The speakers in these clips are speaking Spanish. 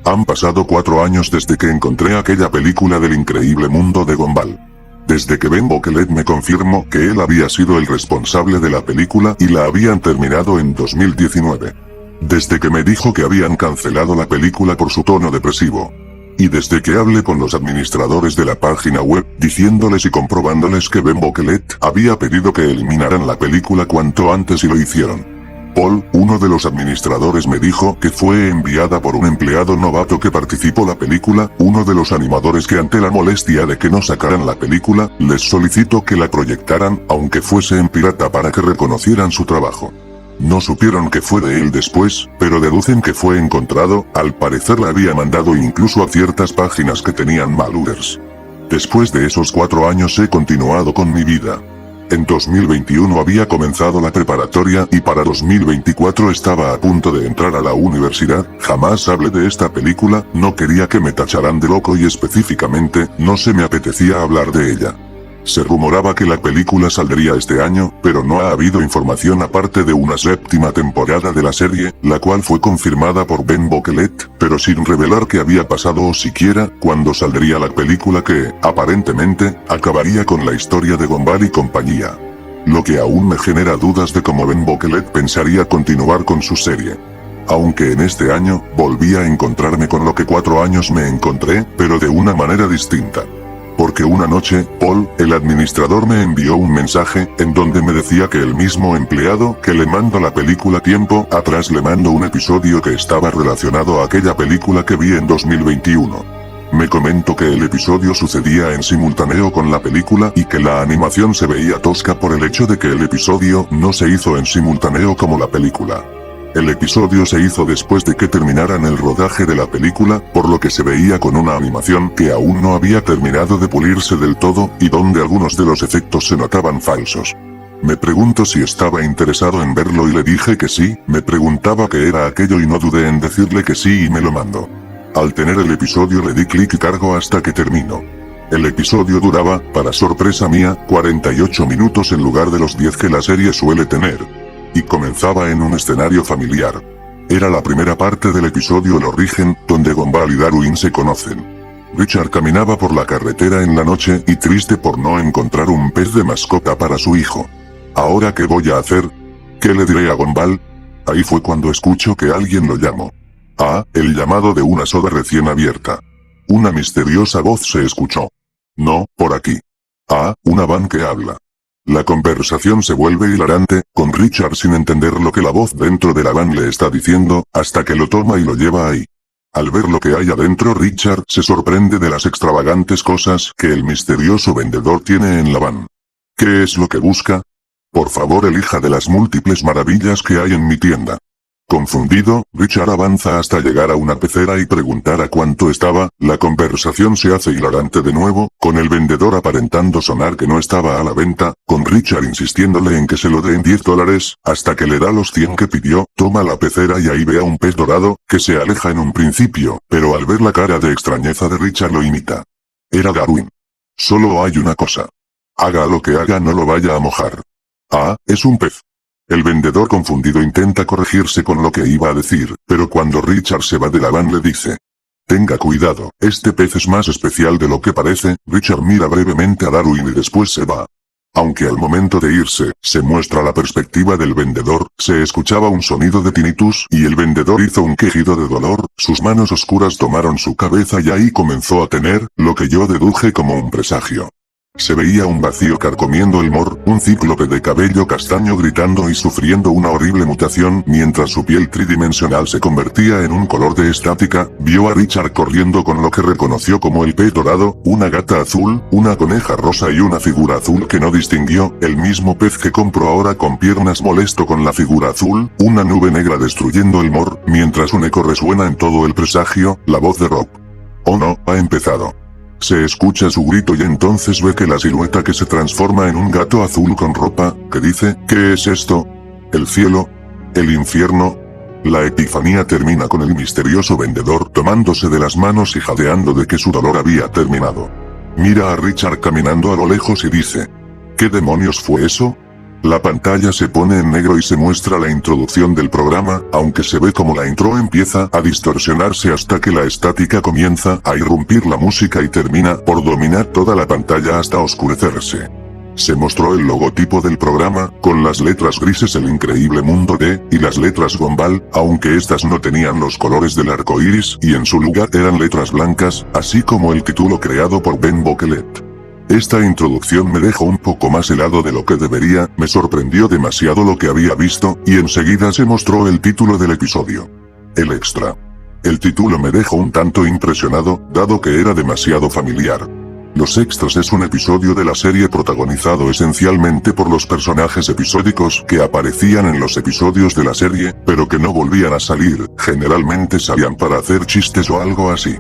Han pasado 4 años desde que encontré aquella película del increíble mundo de Gumball. Desde que Ben Bokelet me confirmó que él había sido el responsable de la película y la habían terminado en 2019. Desde que me dijo que habían cancelado la película por su tono depresivo. Y desde que hablé con los administradores de la página web, diciéndoles y comprobándoles que Ben Bokelet había pedido que eliminaran la película cuanto antes y lo hicieron. Paul, uno de los administradores, me dijo que fue enviada por un empleado novato que participó en la película, uno de los animadores que ante la molestia de que no sacaran la película, les solicitó que la proyectaran, aunque fuese en pirata para que reconocieran su trabajo. No supieron que fue de él después, pero deducen que fue encontrado, al parecer la había mandado incluso a ciertas páginas que tenían malwares. Después de esos 4 años he continuado con mi vida. En 2021 había comenzado la preparatoria y para 2024 estaba a punto de entrar a la universidad. Jamás hablé de esta película, no quería que me tacharan de loco y específicamente, no se me apetecía hablar de ella. Se rumoraba que la película saldría este año, pero no ha habido información aparte de una 7ª temporada de la serie, la cual fue confirmada por Ben Bokelet, pero sin revelar qué había pasado o siquiera cuándo saldría la película que, aparentemente, acabaría con la historia de Gumball y compañía. Lo que aún me genera dudas de cómo Ben Bokelet pensaría continuar con su serie. Aunque en este año, volví a encontrarme con lo que 4 años me encontré, pero de una manera distinta. Porque una noche, Paul, el administrador, me envió un mensaje, en donde me decía que el mismo empleado que le mandó la película tiempo atrás le mandó un episodio que estaba relacionado a aquella película que vi en 2021. Me comentó que el episodio sucedía en simultáneo con la película y que la animación se veía tosca por el hecho de que el episodio no se hizo en simultáneo como la película. El episodio se hizo después de que terminaran el rodaje de la película, por lo que se veía con una animación que aún no había terminado de pulirse del todo, y donde algunos de los efectos se notaban falsos. Me preguntó si estaba interesado en verlo y le dije que sí, me preguntaba qué era aquello y no dudé en decirle que sí y me lo mandó. Al tener el episodio le di clic y cargo hasta que terminó. El episodio duraba, para sorpresa mía, 48 minutos en lugar de los 10 que la serie suele tener. Y comenzaba en un escenario familiar. Era la primera parte del episodio El Origen, donde Gumball y Darwin se conocen. Richard caminaba por la carretera en la noche y triste por no encontrar un pez de mascota para su hijo. ¿Ahora qué voy a hacer? ¿Qué le diré a Gumball? Ahí fue cuando escucho que alguien lo llamó. Ah, el llamado de una soda recién abierta. Una misteriosa voz se escuchó. No, por aquí. Ah, una van que habla. La conversación se vuelve hilarante, con Richard sin entender lo que la voz dentro de la van le está diciendo, hasta que lo toma y lo lleva ahí. Al ver lo que hay adentro, Richard se sorprende de las extravagantes cosas que el misterioso vendedor tiene en la van. ¿Qué es lo que busca? Por favor, elija de las múltiples maravillas que hay en mi tienda. Confundido, Richard avanza hasta llegar a una pecera y preguntar a cuánto estaba. La conversación se hace hilarante de nuevo, con el vendedor aparentando sonar que no estaba a la venta, con Richard insistiéndole en que se lo dé en $10, hasta que le da los 100 que pidió, toma la pecera y ahí ve a un pez dorado, que se aleja en un principio, pero al ver la cara de extrañeza de Richard lo imita. Era Darwin. Solo hay una cosa. Haga lo que haga, no lo vaya a mojar. Ah, es un pez. El vendedor confundido intenta corregirse con lo que iba a decir, pero cuando Richard se va de la van le dice: tenga cuidado, este pez es más especial de lo que parece. Richard mira brevemente a Darwin y después se va. Aunque al momento de irse, se muestra la perspectiva del vendedor, se escuchaba un sonido de tinnitus y el vendedor hizo un quejido de dolor, sus manos oscuras tomaron su cabeza y ahí comenzó a tener, lo que yo deduje como un presagio. Se veía un vacío carcomiendo el mor, un cíclope de cabello castaño gritando y sufriendo una horrible mutación mientras su piel tridimensional se convertía en un color de estática. Vio a Richard corriendo con lo que reconoció como el pez dorado, una gata azul, una coneja rosa y una figura azul que no distinguió, el mismo pez que compró ahora con piernas molesto con la figura azul, una nube negra destruyendo el mor, mientras un eco resuena en todo el presagio, la voz de Rob. Oh no, ha empezado. Se escucha su grito y entonces ve que la silueta que se transforma en un gato azul con ropa, que dice: ¿qué es esto? ¿El cielo? ¿El infierno? La epifanía termina con el misterioso vendedor tomándose de las manos y jadeando de que su dolor había terminado. Mira a Richard caminando a lo lejos y dice: ¿qué demonios fue eso? La pantalla se pone en negro y se muestra la introducción del programa, aunque se ve como la intro empieza a distorsionarse hasta que la estática comienza a irrumpir la música y termina por dominar toda la pantalla hasta oscurecerse. Se mostró el logotipo del programa, con las letras grises El Increíble Mundo de, y las letras Gumball, aunque estas no tenían los colores del arco iris, y en su lugar eran letras blancas, así como el título creado por Ben Bokelet. Esta introducción me dejó un poco más helado de lo que debería, me sorprendió demasiado lo que había visto, y enseguida se mostró el título del episodio. El extra. El título me dejó un tanto impresionado, dado que era demasiado familiar. Los Extras es un episodio de la serie protagonizado esencialmente por los personajes episódicos que aparecían en los episodios de la serie, pero que no volvían a salir, generalmente salían para hacer chistes o algo así.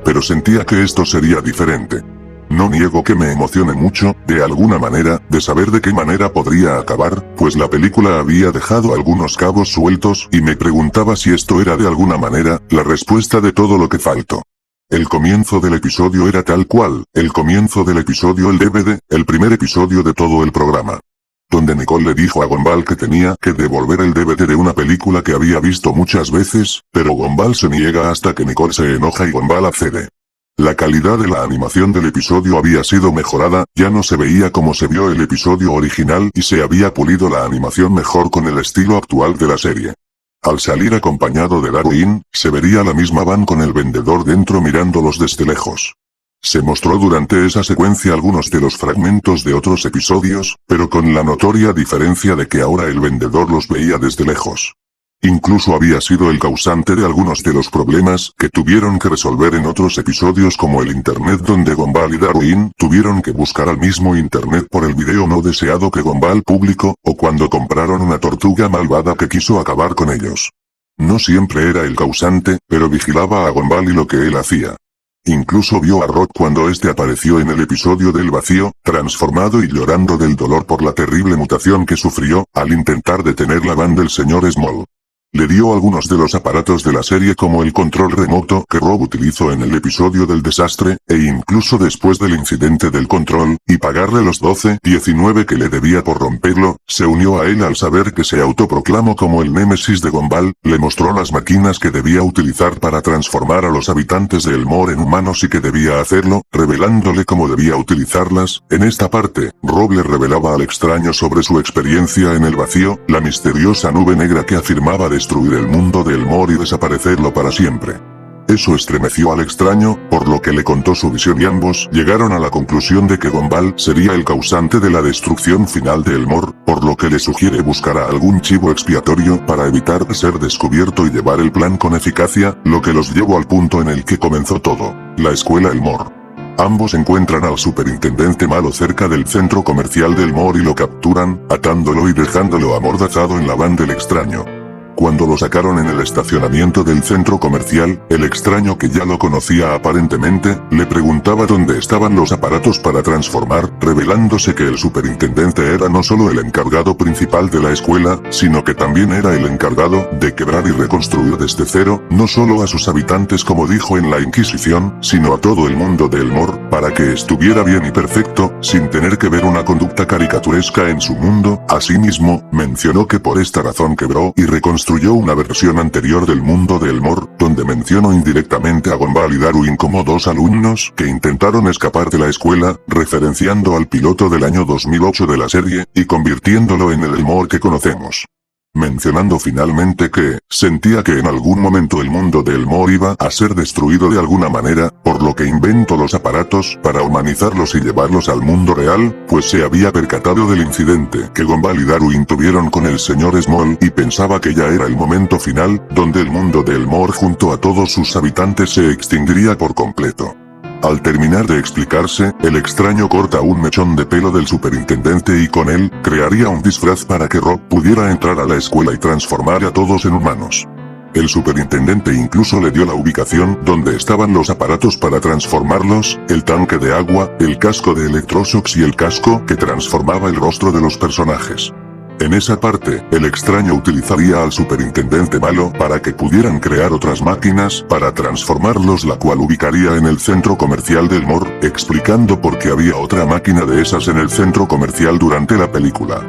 Pero sentía que esto sería diferente. No niego que me emocione mucho, de alguna manera, de saber de qué manera podría acabar, pues la película había dejado algunos cabos sueltos y me preguntaba si esto era de alguna manera, la respuesta de todo lo que faltó. El comienzo del episodio era tal cual, el comienzo del episodio el DVD, el primer episodio de todo el programa. Donde Nicole le dijo a Gumball que tenía que devolver el DVD de una película que había visto muchas veces, pero Gumball se niega hasta que Nicole se enoja y Gumball accede. La calidad de la animación del episodio había sido mejorada, ya no se veía como se vio el episodio original y se había pulido la animación mejor con el estilo actual de la serie. Al salir acompañado de Darwin, se vería la misma van con el vendedor dentro mirándolos desde lejos. Se mostró durante esa secuencia algunos de los fragmentos de otros episodios, pero con la notoria diferencia de que ahora el vendedor los veía desde lejos. Incluso había sido el causante de algunos de los problemas que tuvieron que resolver en otros episodios como el internet donde Gumball y Darwin tuvieron que buscar al mismo internet por el video no deseado que Gumball publicó, o cuando compraron una tortuga malvada que quiso acabar con ellos. No siempre era el causante, pero vigilaba a Gumball y lo que él hacía. Incluso vio a Rod cuando este apareció en el episodio del vacío, transformado y llorando del dolor por la terrible mutación que sufrió, al intentar detener la van del señor Small. Le dio algunos de los aparatos de la serie como el control remoto que Rob utilizó en el episodio del desastre, e incluso después del incidente del control, y pagarle los $12.19 que le debía por romperlo, se unió a él al saber que se autoproclamó como el némesis de Gumball, le mostró las máquinas que debía utilizar para transformar a los habitantes de Elmore en humanos y que debía hacerlo, revelándole cómo debía utilizarlas. En esta parte, Rob le revelaba al extraño sobre su experiencia en el vacío, la misteriosa nube negra que afirmaba destruir el mundo de Elmore y desaparecerlo para siempre. Eso estremeció al extraño, por lo que le contó su visión y ambos llegaron a la conclusión de que Gumball sería el causante de la destrucción final de Elmore, por lo que le sugiere buscar a algún chivo expiatorio para evitar ser descubierto y llevar el plan con eficacia, lo que los llevó al punto en el que comenzó todo, la escuela Elmore. Ambos encuentran al superintendente malo cerca del centro comercial de Elmore y lo capturan, atándolo y dejándolo amordazado en la van del extraño. Cuando lo sacaron en el estacionamiento del centro comercial, el extraño que ya lo conocía aparentemente, le preguntaba dónde estaban los aparatos para transformar, revelándose que el superintendente era no solo el encargado principal de la escuela, sino que también era el encargado de quebrar y reconstruir desde cero, no solo a sus habitantes como dijo en la Inquisición, sino a todo el mundo de Elmore, para que estuviera bien y perfecto, sin tener que ver una conducta caricaturesca en su mundo. Asimismo, mencionó que por esta razón quebró y reconstruyó una versión anterior del mundo de Elmore, donde mencionó indirectamente a Gumball y Darwin como dos alumnos que intentaron escapar de la escuela, referenciando al piloto del año 2008 de la serie, y convirtiéndolo en el Elmore que conocemos. Mencionando finalmente que, sentía que en algún momento el mundo de Elmore iba a ser destruido de alguna manera, por lo que inventó los aparatos para humanizarlos y llevarlos al mundo real, pues se había percatado del incidente que Gumball y Darwin tuvieron con el señor Small y pensaba que ya era el momento final, donde el mundo de Elmore junto a todos sus habitantes se extinguiría por completo. Al terminar de explicarse, el extraño corta un mechón de pelo del superintendente y con él, crearía un disfraz para que Rob pudiera entrar a la escuela y transformar a todos en humanos. El superintendente incluso le dio la ubicación donde estaban los aparatos para transformarlos, el tanque de agua, el casco de Electroshocks y el casco que transformaba el rostro de los personajes. En esa parte, el extraño utilizaría al superintendente malo para que pudieran crear otras máquinas para transformarlos, la cual ubicaría en el centro comercial de Elmore, explicando por qué había otra máquina de esas en el centro comercial durante la película.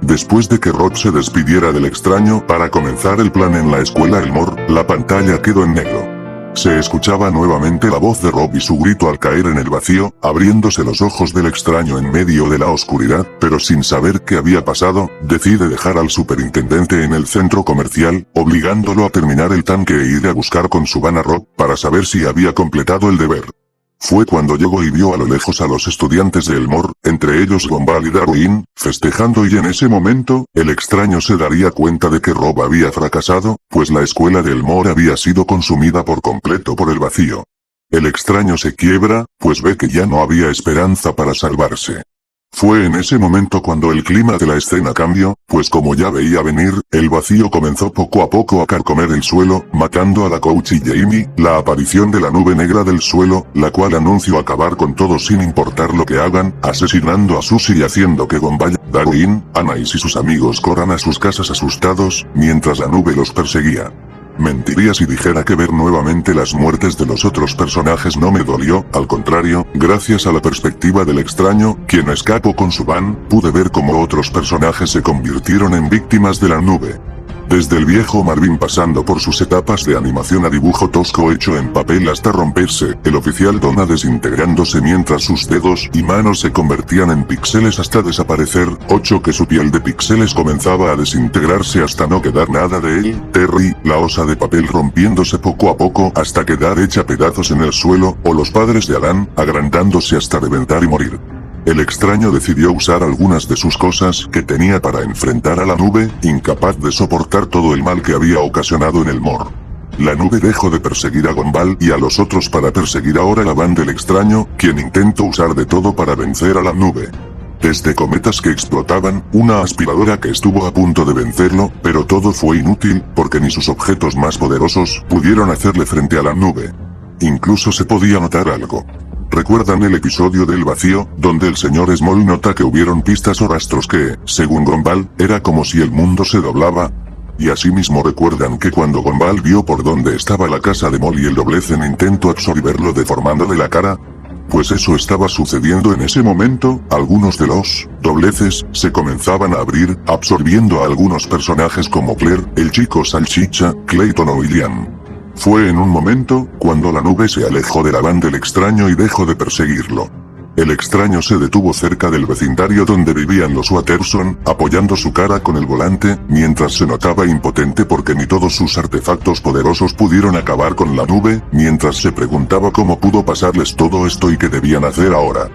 Después de que Rob se despidiera del extraño para comenzar el plan en la escuela Elmore, la pantalla quedó en negro. Se escuchaba nuevamente la voz de Rob y su grito al caer en el vacío, abriéndose los ojos del extraño en medio de la oscuridad, pero sin saber qué había pasado, decide dejar al superintendente en el centro comercial, obligándolo a terminar el tanque e ir a buscar con su van a Rob, para saber si había completado el deber. Fue cuando llegó y vio a lo lejos a los estudiantes de Elmore, entre ellos Gumball y Darwin, festejando, y en ese momento, el extraño se daría cuenta de que Rob había fracasado, pues la escuela de Elmore había sido consumida por completo por el vacío. El extraño se quiebra, pues ve que ya no había esperanza para salvarse. Fue en ese momento cuando el clima de la escena cambió, pues como ya veía venir, el vacío comenzó poco a poco a carcomer el suelo, matando a la coach y Jamie, la aparición de la nube negra del suelo, la cual anunció acabar con todo sin importar lo que hagan, asesinando a Susie y haciendo que Gumball, Darwin, Anais y sus amigos corran a sus casas asustados, mientras la nube los perseguía. Mentiría si dijera que ver nuevamente las muertes de los otros personajes no me dolió, al contrario, gracias a la perspectiva del extraño, quien escapó con su van, pude ver cómo otros personajes se convirtieron en víctimas de la nube. Desde el viejo Marvin pasando por sus etapas de animación a dibujo tosco hecho en papel hasta romperse, el oficial Donna desintegrándose mientras sus dedos y manos se convertían en píxeles hasta desaparecer, 8 que su piel de píxeles comenzaba a desintegrarse hasta no quedar nada de él, Terry, la osa de papel rompiéndose poco a poco hasta quedar hecha pedazos en el suelo, o los padres de Alan, agrandándose hasta reventar y morir. El extraño decidió usar algunas de sus cosas que tenía para enfrentar a la nube, incapaz de soportar todo el mal que había ocasionado en Elmore. La nube dejó de perseguir a Gumball y a los otros para perseguir ahora a la van del extraño, quien intentó usar de todo para vencer a la nube. Desde cometas que explotaban, una aspiradora que estuvo a punto de vencerlo, pero todo fue inútil, porque ni sus objetos más poderosos pudieron hacerle frente a la nube. Incluso se podía notar algo. ¿Recuerdan el episodio del vacío, donde el señor Small nota que hubieron pistas o rastros que, según Gumball, era como si el mundo se doblaba? Y asimismo recuerdan que cuando Gumball vio por dónde estaba la casa de Molly el doblez en intento absorberlo deformándole la cara. Pues eso estaba sucediendo en ese momento, algunos de los dobleces se comenzaban a abrir, absorbiendo a algunos personajes como Claire, el chico salchicha, Clayton o William. Fue en un momento, cuando la nube se alejó de la van del extraño y dejó de perseguirlo. El extraño se detuvo cerca del vecindario donde vivían los Watterson, apoyando su cara con el volante, mientras se notaba impotente porque ni todos sus artefactos poderosos pudieron acabar con la nube, mientras se preguntaba cómo pudo pasarles todo esto y qué debían hacer ahora.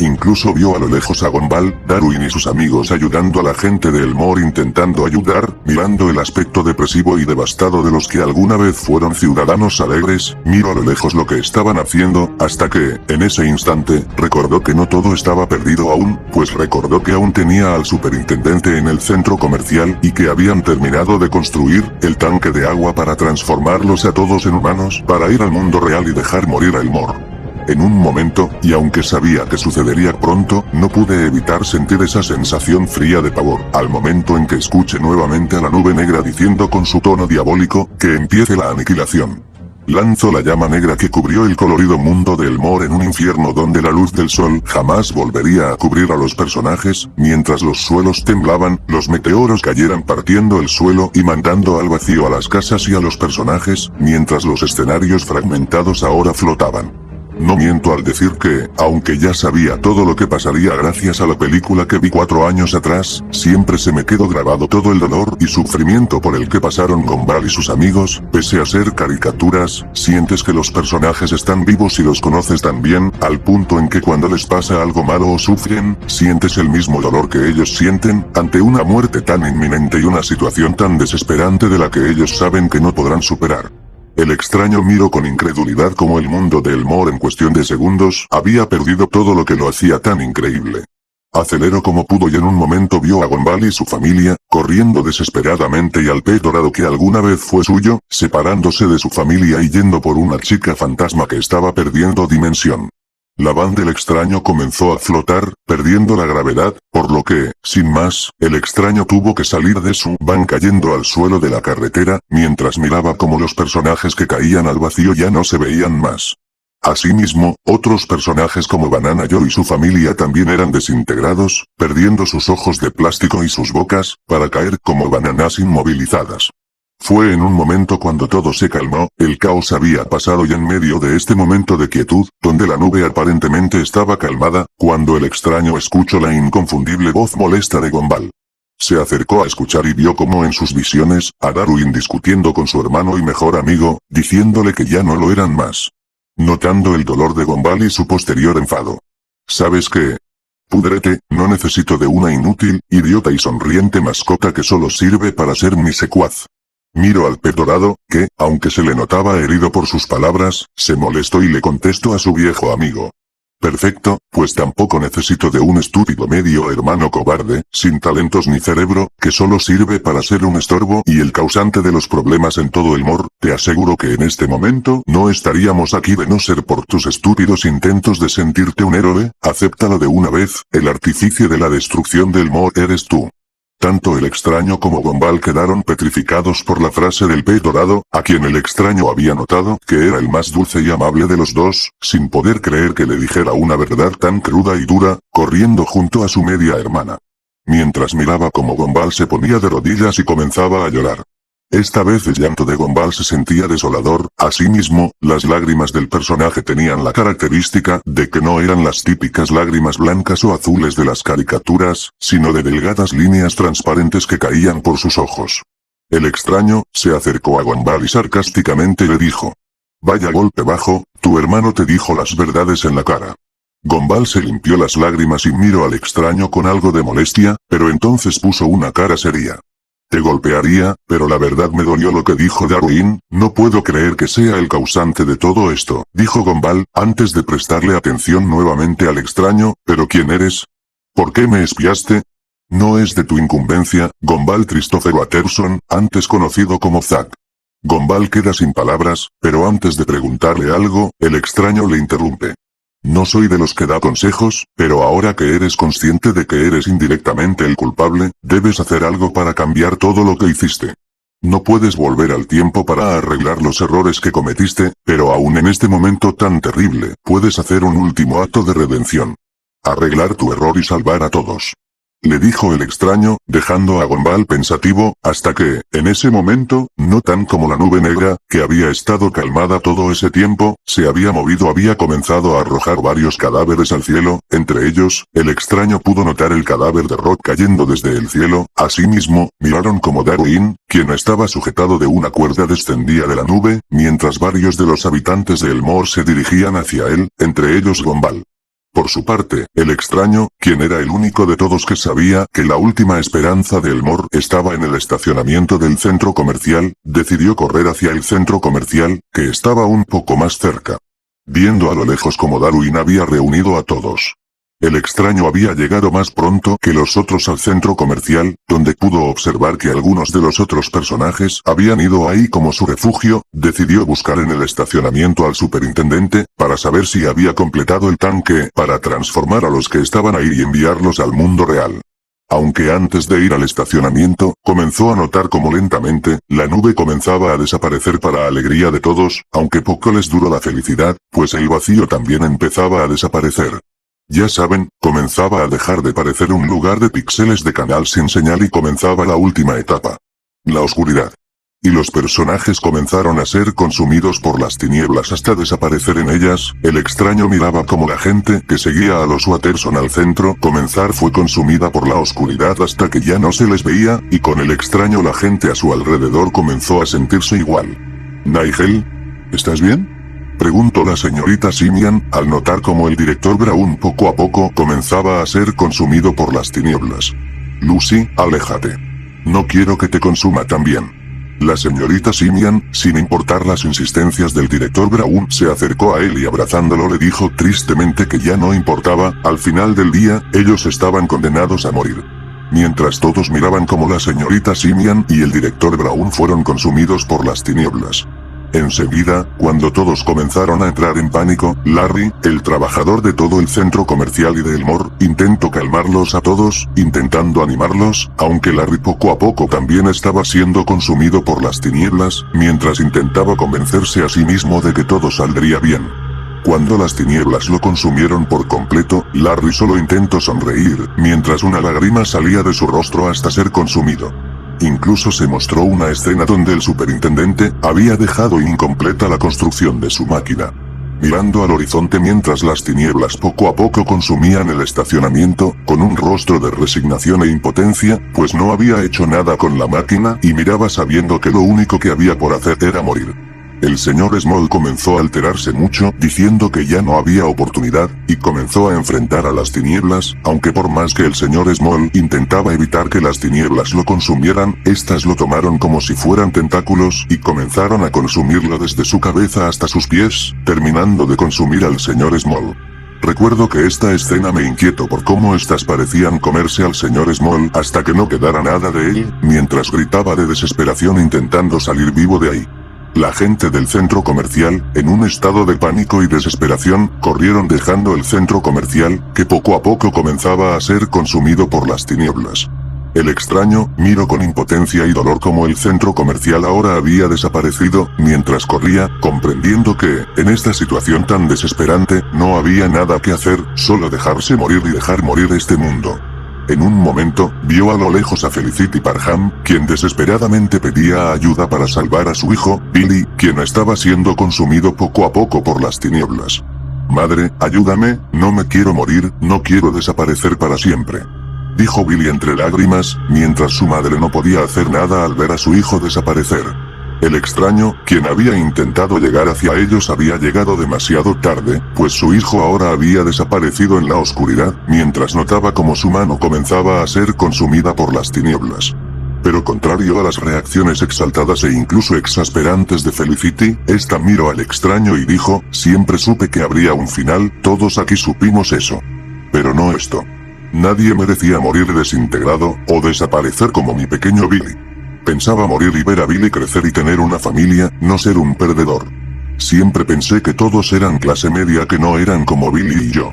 Incluso vio a lo lejos a Gumball, Darwin y sus amigos ayudando a la gente de Elmore intentando ayudar, mirando el aspecto depresivo y devastado de los que alguna vez fueron ciudadanos alegres, miró a lo lejos lo que estaban haciendo, hasta que, en ese instante, recordó que no todo estaba perdido aún, pues recordó que aún tenía al superintendente en el centro comercial y que habían terminado de construir el tanque de agua para transformarlos a todos en humanos, para ir al mundo real y dejar morir a Elmore. En un momento, y aunque sabía que sucedería pronto, no pude evitar sentir esa sensación fría de pavor, al momento en que escuché nuevamente a la nube negra diciendo con su tono diabólico, que empiece la aniquilación. Lanzó la llama negra que cubrió el colorido mundo de Elmore en un infierno donde la luz del sol jamás volvería a cubrir a los personajes, mientras los suelos temblaban, los meteoros cayeran partiendo el suelo y mandando al vacío a las casas y a los personajes, mientras los escenarios fragmentados ahora flotaban. No miento al decir que, aunque ya sabía todo lo que pasaría gracias a la película que vi 4 años atrás, siempre se me quedó grabado todo el dolor y sufrimiento por el que pasaron Gumball y sus amigos, pese a ser caricaturas, sientes que los personajes están vivos y los conoces tan bien, al punto en que cuando les pasa algo malo o sufren, sientes el mismo dolor que ellos sienten, ante una muerte tan inminente y una situación tan desesperante de la que ellos saben que no podrán superar. El extraño miró con incredulidad cómo el mundo de Elmore en cuestión de segundos había perdido todo lo que lo hacía tan increíble. Aceleró como pudo y en un momento vio a Gumball y su familia, corriendo desesperadamente y al pez dorado que alguna vez fue suyo, separándose de su familia y yendo por una chica fantasma que estaba perdiendo dimensión. La van del extraño comenzó a flotar, perdiendo la gravedad, por lo que, sin más, el extraño tuvo que salir de su van cayendo al suelo de la carretera, mientras miraba como los personajes que caían al vacío ya no se veían más. Asimismo, otros personajes como Banana Joe y su familia también eran desintegrados, perdiendo sus ojos de plástico y sus bocas, para caer como bananas inmovilizadas. Fue en un momento cuando todo se calmó, el caos había pasado y en medio de este momento de quietud, donde la nube aparentemente estaba calmada, cuando el extraño escuchó la inconfundible voz molesta de Gumball. Se acercó a escuchar y vio como en sus visiones, a Darwin discutiendo con su hermano y mejor amigo, diciéndole que ya no lo eran más. Notando el dolor de Gumball y su posterior enfado. ¿Sabes qué? Púdrete, no necesito de una inútil, idiota y sonriente mascota que solo sirve para ser mi secuaz. Miro al pez dorado, que, aunque se le notaba herido por sus palabras, se molestó y le contestó a su viejo amigo. Perfecto, pues tampoco necesito de un estúpido medio hermano cobarde, sin talentos ni cerebro, que solo sirve para ser un estorbo y el causante de los problemas en todo el Mor. Te aseguro que en este momento no estaríamos aquí de no ser por tus estúpidos intentos de sentirte un héroe. Acéptalo de una vez, el artífice de la destrucción del Mor eres tú. Tanto el extraño como Gumball quedaron petrificados por la frase del pez dorado, a quien el extraño había notado que era el más dulce y amable de los dos, sin poder creer que le dijera una verdad tan cruda y dura, corriendo junto a su media hermana. Mientras miraba como Gumball se ponía de rodillas y comenzaba a llorar. Esta vez el llanto de Gumball se sentía desolador, asimismo, las lágrimas del personaje tenían la característica de que no eran las típicas lágrimas blancas o azules de las caricaturas, sino de delgadas líneas transparentes que caían por sus ojos. El extraño, se acercó a Gumball y sarcásticamente le dijo. Vaya golpe bajo, tu hermano te dijo las verdades en la cara. Gumball se limpió las lágrimas y miró al extraño con algo de molestia, pero entonces puso una cara seria. Te golpearía, pero la verdad me dolió lo que dijo Darwin, no puedo creer que sea el causante de todo esto, dijo Gumball, antes de prestarle atención nuevamente al extraño, ¿pero quién eres? ¿Por qué me espiaste? No es de tu incumbencia, Gumball Christopher Watterson, antes conocido como Zack. Gumball queda sin palabras, pero antes de preguntarle algo, el extraño le interrumpe. No soy de los que da consejos, pero ahora que eres consciente de que eres indirectamente el culpable, debes hacer algo para cambiar todo lo que hiciste. No puedes volver al tiempo para arreglar los errores que cometiste, pero aún en este momento tan terrible, puedes hacer un último acto de redención. Arreglar tu error y salvar a todos. Le dijo el extraño, dejando a Gumball pensativo, hasta que, en ese momento, no tan como la nube negra, que había estado calmada todo ese tiempo, se había movido, había comenzado a arrojar varios cadáveres al cielo, entre ellos, el extraño pudo notar el cadáver de Rod cayendo desde el cielo, asimismo, miraron como Darwin, quien estaba sujetado de una cuerda descendía de la nube, mientras varios de los habitantes de Elmore se dirigían hacia él, entre ellos Gumball. Por su parte, el extraño, quien era el único de todos que sabía que la última esperanza de Elmore estaba en el estacionamiento del centro comercial, decidió correr hacia el centro comercial, que estaba un poco más cerca. Viendo a lo lejos como Darwin había reunido a todos. El extraño había llegado más pronto que los otros al centro comercial, donde pudo observar que algunos de los otros personajes habían ido ahí como su refugio, decidió buscar en el estacionamiento al superintendente, para saber si había completado el tanque para transformar a los que estaban ahí y enviarlos al mundo real. Aunque antes de ir al estacionamiento, comenzó a notar cómo lentamente, la nube comenzaba a desaparecer para alegría de todos, aunque poco les duró la felicidad, pues el vacío también empezaba a desaparecer. Ya saben, comenzaba a dejar de parecer un lugar de píxeles de canal sin señal y comenzaba la última etapa. La oscuridad. Y los personajes comenzaron a ser consumidos por las tinieblas hasta desaparecer en ellas. El extraño miraba como la gente que seguía a los Watterson al centro fue consumida por la oscuridad hasta que ya no se les veía, y con el extraño la gente a su alrededor comenzó a sentirse igual. Nigel, ¿estás bien? Preguntó la señorita Simian, al notar cómo el director Brown poco a poco comenzaba a ser consumido por las tinieblas. Lucy, aléjate. No quiero que te consuma también. La señorita Simian, sin importar las insistencias del director Brown, se acercó a él y abrazándolo le dijo tristemente que ya no importaba, al final del día, ellos estaban condenados a morir. Mientras todos miraban como la señorita Simian y el director Brown fueron consumidos por las tinieblas. Enseguida, cuando todos comenzaron a entrar en pánico, Larry, el trabajador de todo el centro comercial y de Elmore, intentó calmarlos a todos, intentando animarlos, aunque Larry poco a poco también estaba siendo consumido por las tinieblas, mientras intentaba convencerse a sí mismo de que todo saldría bien. Cuando las tinieblas lo consumieron por completo, Larry solo intentó sonreír, mientras una lágrima salía de su rostro hasta ser consumido. Incluso se mostró una escena donde el superintendente había dejado incompleta la construcción de su máquina. Mirando al horizonte mientras las tinieblas poco a poco consumían el estacionamiento, con un rostro de resignación e impotencia, pues no había hecho nada con la máquina y miraba sabiendo que lo único que había por hacer era morir. El señor Small comenzó a alterarse mucho, diciendo que ya no había oportunidad, y comenzó a enfrentar a las tinieblas, aunque por más que el señor Small intentaba evitar que las tinieblas lo consumieran, estas lo tomaron como si fueran tentáculos y comenzaron a consumirlo desde su cabeza hasta sus pies, terminando de consumir al señor Small. Recuerdo que esta escena me inquietó por cómo estas parecían comerse al señor Small hasta que no quedara nada de él, mientras gritaba de desesperación intentando salir vivo de ahí. La gente del centro comercial, en un estado de pánico y desesperación, corrieron dejando el centro comercial, que poco a poco comenzaba a ser consumido por las tinieblas. El extraño miró con impotencia y dolor cómo el centro comercial ahora había desaparecido, mientras corría, comprendiendo que, en esta situación tan desesperante, no había nada que hacer, solo dejarse morir y dejar morir este mundo. En un momento, vio a lo lejos a Felicity Parham, quien desesperadamente pedía ayuda para salvar a su hijo, Billy, quien estaba siendo consumido poco a poco por las tinieblas. «Madre, ayúdame, no me quiero morir, no quiero desaparecer para siempre», dijo Billy entre lágrimas, mientras su madre no podía hacer nada al ver a su hijo desaparecer. El extraño, quien había intentado llegar hacia ellos había llegado demasiado tarde, pues su hijo ahora había desaparecido en la oscuridad, mientras notaba como su mano comenzaba a ser consumida por las tinieblas. Pero contrario a las reacciones exaltadas e incluso exasperantes de Felicity, esta miró al extraño y dijo, «Siempre supe que habría un final, todos aquí supimos eso. Pero no esto. Nadie merecía morir desintegrado, o desaparecer como mi pequeño Billy. Pensaba morir y ver a Billy crecer y tener una familia, no ser un perdedor. Siempre pensé que todos eran clase media que no eran como Billy y yo.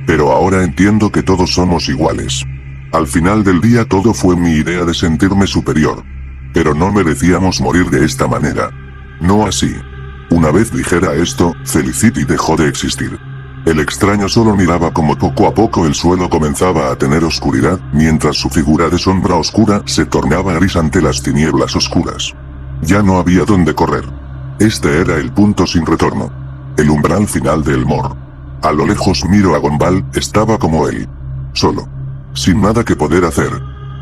Pero ahora entiendo que todos somos iguales. Al final del día todo fue mi idea de sentirme superior. Pero no merecíamos morir de esta manera. No así». Una vez dijera esto, Felicity dejó de existir. El extraño solo miraba como poco a poco el suelo comenzaba a tener oscuridad, mientras su figura de sombra oscura se tornaba gris ante las tinieblas oscuras. Ya no había dónde correr. Este era el punto sin retorno. El umbral final de Elmore. A lo lejos miro a Gumball, estaba como él. Solo. Sin nada que poder hacer.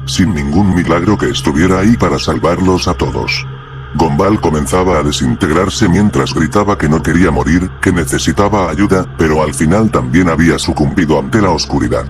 Sin ningún milagro que estuviera ahí para salvarlos a todos. Gumball comenzaba a desintegrarse mientras gritaba que no quería morir, que necesitaba ayuda, pero al final también había sucumbido ante la oscuridad.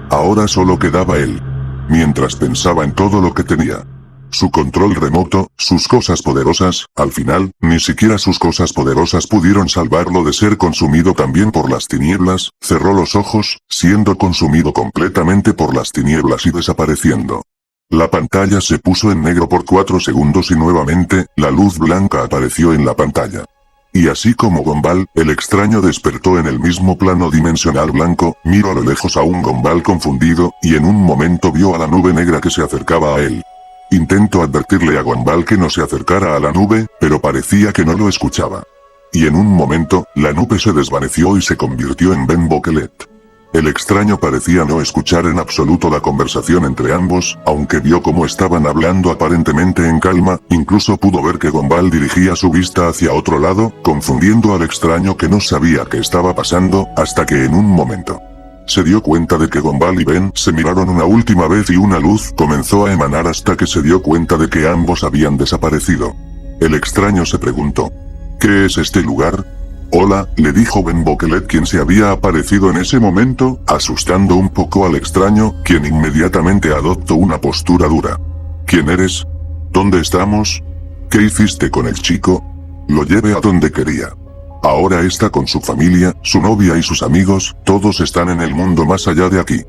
Ahora solo quedaba él. Mientras pensaba en todo lo que tenía. Su control remoto, sus cosas poderosas, al final, ni siquiera sus cosas poderosas pudieron salvarlo de ser consumido también por las tinieblas, cerró los ojos, siendo consumido completamente por las tinieblas y desapareciendo. La pantalla se puso en negro por 4 segundos y nuevamente, la luz blanca apareció en la pantalla. Y así como Gumball, el extraño despertó en el mismo plano dimensional blanco, miró a lo lejos a un Gumball confundido, y en un momento vio a la nube negra que se acercaba a él. Intentó advertirle a Gumball que no se acercara a la nube, pero parecía que no lo escuchaba. Y en un momento, la nube se desvaneció y se convirtió en Ben Boquelet. El extraño parecía no escuchar en absoluto la conversación entre ambos, aunque vio cómo estaban hablando aparentemente en calma, incluso pudo ver que Gumball dirigía su vista hacia otro lado, confundiendo al extraño que no sabía qué estaba pasando, hasta que en un momento se dio cuenta de que Gumball y Ben se miraron una última vez y una luz comenzó a emanar hasta que se dio cuenta de que ambos habían desaparecido. El extraño se preguntó, ¿qué es este lugar? Hola, le dijo Ben Boquelet quien se había aparecido en ese momento, asustando un poco al extraño, quien inmediatamente adoptó una postura dura. ¿Quién eres? ¿Dónde estamos? ¿Qué hiciste con el chico? Lo llevé a donde quería. Ahora está con su familia, su novia y sus amigos, todos están en el mundo más allá de aquí.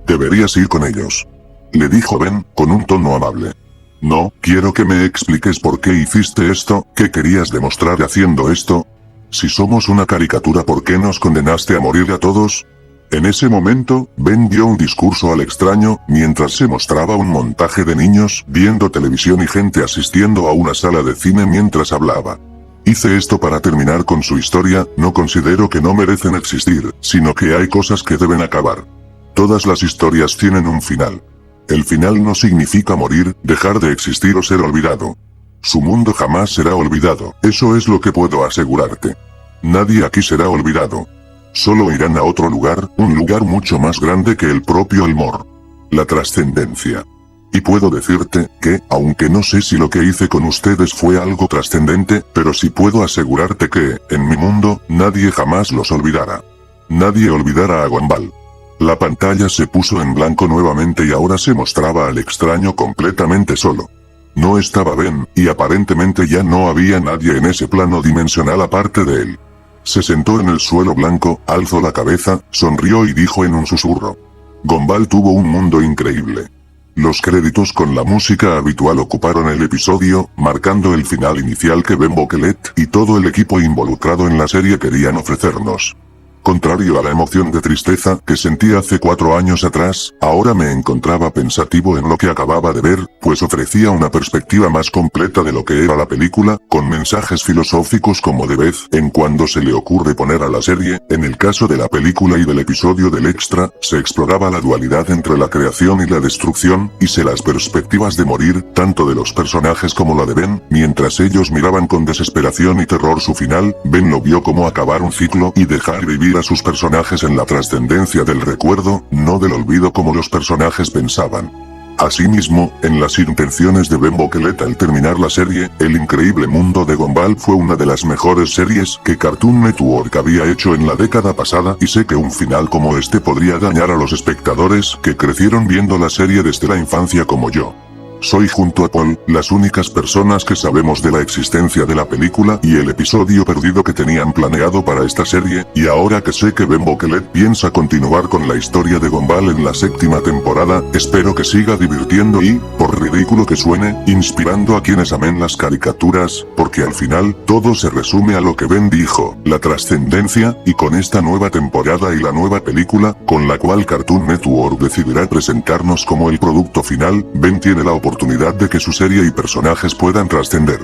Deberías ir con ellos. Le dijo Ben, con un tono amable. No, quiero que me expliques por qué hiciste esto, qué querías demostrar haciendo esto. Si somos una caricatura, ¿por qué nos condenaste a morir a todos? En ese momento, Ben dio un discurso al extraño, mientras se mostraba un montaje de niños, viendo televisión y gente asistiendo a una sala de cine mientras hablaba. Hice esto para terminar con su historia, no considero que no merecen existir, sino que hay cosas que deben acabar. Todas las historias tienen un final. El final no significa morir, dejar de existir o ser olvidado. Su mundo jamás será olvidado, eso es lo que puedo asegurarte. Nadie aquí será olvidado. Solo irán a otro lugar, un lugar mucho más grande que el propio Elmore. La trascendencia. Y puedo decirte que, aunque no sé si lo que hice con ustedes fue algo trascendente, pero sí puedo asegurarte que, en mi mundo, nadie jamás los olvidará. Nadie olvidará a Gumball. La pantalla se puso en blanco nuevamente y ahora se mostraba al extraño completamente solo. No estaba Ben, y aparentemente ya no había nadie en ese plano dimensional aparte de él. Se sentó en el suelo blanco, alzó la cabeza, sonrió y dijo en un susurro. Gumball tuvo un mundo increíble. Los créditos con la música habitual ocuparon el episodio, marcando el final inicial que Ben Boquelet y todo el equipo involucrado en la serie querían ofrecernos. Contrario a la emoción de tristeza que sentí hace 4 años atrás, ahora me encontraba pensativo en lo que acababa de ver, pues ofrecía una perspectiva más completa de lo que era la película, con mensajes filosóficos como de vez en cuando se le ocurre poner a la serie. En el caso de la película y del episodio del extra, se exploraba la dualidad entre la creación y la destrucción, y las perspectivas de morir, tanto de los personajes como la de Ben. Mientras ellos miraban con desesperación y terror su final, Ben lo vio como acabar un ciclo y dejar vivir a sus personajes en la trascendencia del recuerdo, no del olvido como los personajes pensaban. Asimismo, en las intenciones de Ben Boquelet al terminar la serie, El increíble mundo de Gumball fue una de las mejores series que Cartoon Network había hecho en la década pasada, y sé que un final como este podría dañar a los espectadores que crecieron viendo la serie desde la infancia como yo. Soy junto a Paul, las únicas personas que sabemos de la existencia de la película y el episodio perdido que tenían planeado para esta serie, y ahora que sé que Ben Boquelet piensa continuar con la historia de Gumball en la 7ª temporada, espero que siga divirtiendo y, por ridículo que suene, inspirando a quienes amen las caricaturas, porque al final, todo se resume a lo que Ben dijo, la trascendencia, y con esta nueva temporada y la nueva película, con la cual Cartoon Network decidirá presentarnos como el producto final, Ben tiene la oportunidad de que su serie y personajes puedan trascender.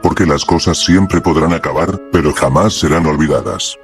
Porque las cosas siempre podrán acabar, pero jamás serán olvidadas.